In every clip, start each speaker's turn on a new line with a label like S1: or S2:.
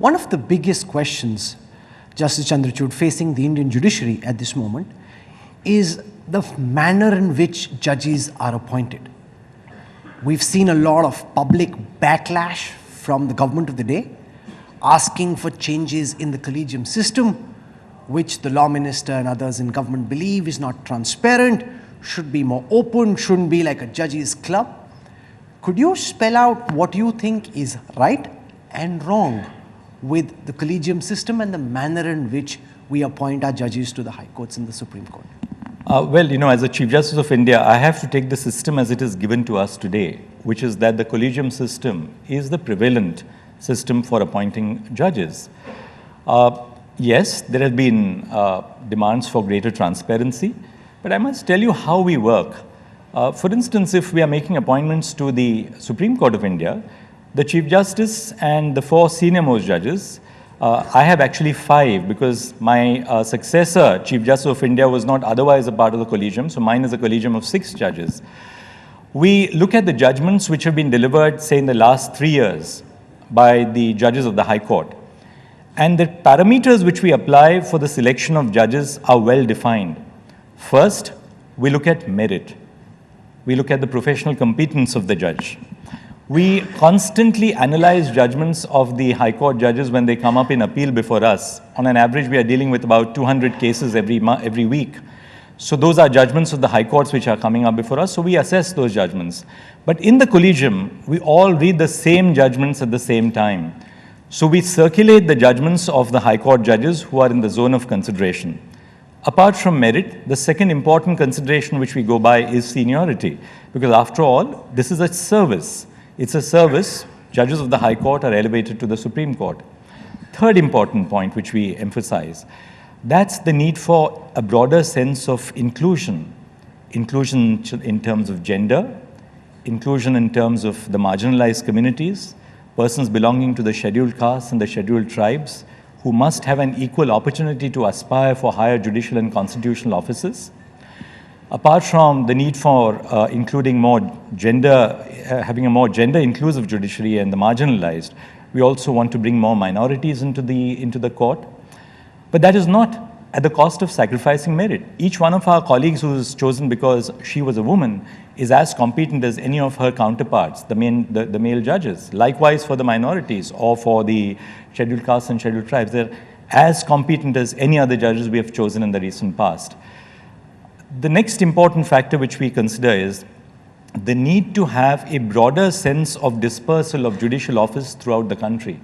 S1: One of the biggest questions, Justice Chandrachud, facing the Indian judiciary at this moment is the manner in which judges are appointed. We've seen a lot of public backlash from the government of the day, asking for changes in the Collegium system, which the law minister and others in government believe is not transparent, should be more open, shouldn't be like a judges' club. Could you spell out what you think is right and wrong with the Collegium system and the manner in which we appoint our judges to the High Courts and the Supreme Court?
S2: Well, as a Chief Justice of India, I have to take the system as it is given to us today, which is that the Collegium system is the prevalent system for appointing judges. Yes, there have been demands for greater transparency, but I must tell you how we work. For instance, if we are making appointments to the Supreme Court of India, the Chief Justice and the 4 senior-most judges, I have actually 5 because my successor, Chief Justice of India, was not otherwise a part of the Collegium, so mine is a Collegium of 6 judges. We look at the judgments which have been delivered, say, in the last 3 years by the judges of the High Court. And the parameters which we apply for the selection of judges are well defined. First, we look at merit. We look at the professional competence of the judge. We constantly analyze judgments of the High Court judges when they come up in appeal before us. On an average, we are dealing with about 200 cases every week. So those are judgments of the High Courts which are coming up before us, so we assess those judgments. But in the Collegium, we all read the same judgments at the same time. So we circulate the judgments of the High Court judges who are in the zone of consideration. Apart from merit, the second important consideration which we go by is seniority, because after all, this is a service. It's a service. Judges of the High Court are elevated to the Supreme Court. Third important point which we emphasize, that's the need for a broader sense of inclusion. Inclusion in terms of gender, inclusion in terms of the marginalized communities, persons belonging to the scheduled castes and the scheduled tribes who must have an equal opportunity to aspire for higher judicial and constitutional offices. Apart from the need for including more gender, having a more gender-inclusive judiciary and the marginalized, we also want to bring more minorities into the court. But that is not at the cost of sacrificing merit. Each one of our colleagues who is chosen because she was a woman is as competent as any of her counterparts, the male judges. Likewise for the minorities or for the scheduled castes and scheduled tribes, they're as competent as any other judges we have chosen in the recent past. The next important factor which we consider is the need to have a broader sense of dispersal of judicial office throughout the country.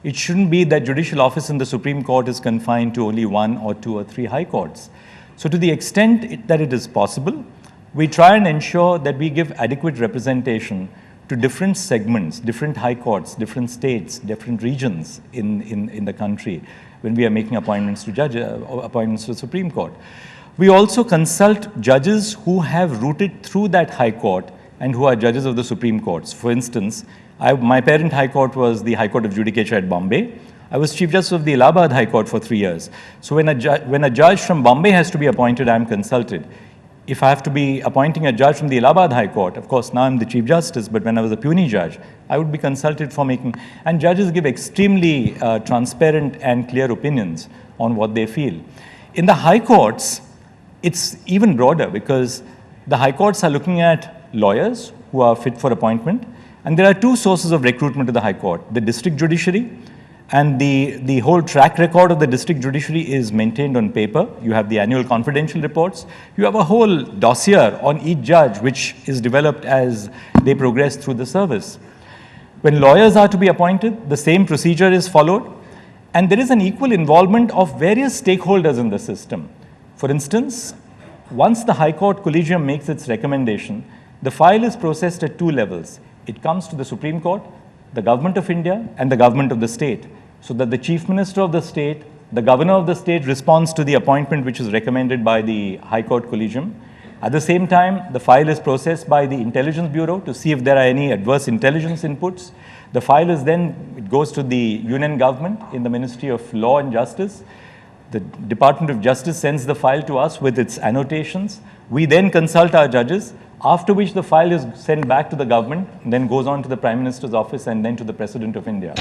S2: It shouldn't be that judicial office in the Supreme Court is confined to only 1 or 2 or 3 high courts. So to the extent that it is possible, we try and ensure that we give adequate representation to different segments, different high courts, different states, different regions in the country when we are making appointments to the Supreme Court. We also consult judges who have rooted through that High Court and who are judges of the Supreme Courts. For instance, my parent High Court was the High Court of Judicature at Bombay. I was Chief Justice of the Allahabad High Court for 3 years. So when a judge from Bombay has to be appointed, I am consulted. If I have to be appointing a judge from the Allahabad High Court, of course now I'm the Chief Justice, but when I was a puisne judge, I would be consulted for making, and judges give extremely transparent and clear opinions on what they feel. In the High Courts, it's even broader because the High Courts are looking at lawyers who are fit for appointment, and there are 2 sources of recruitment to the High Court, the district judiciary, and the whole track record of the district judiciary is maintained on paper. You have the annual confidential reports. You have a whole dossier on each judge which is developed as they progress through the service. When lawyers are to be appointed, the same procedure is followed, and there is an equal involvement of various stakeholders in the system. For instance, once the High Court Collegium makes its recommendation, the file is processed at 2 levels. It comes to the Supreme Court, the Government of India, and the Government of the state, so that the Chief Minister of the state, the Governor of the state responds to the appointment which is recommended by the High Court Collegium. At the same time, the file is processed by the Intelligence Bureau to see if there are any adverse intelligence inputs. The file is then, it goes to the Union Government in the Ministry of Law and Justice. The Department of Justice sends the file to us with its annotations. We then consult our judges, after which the file is sent back to the government, then goes on to the Prime Minister's office and then to the President of India.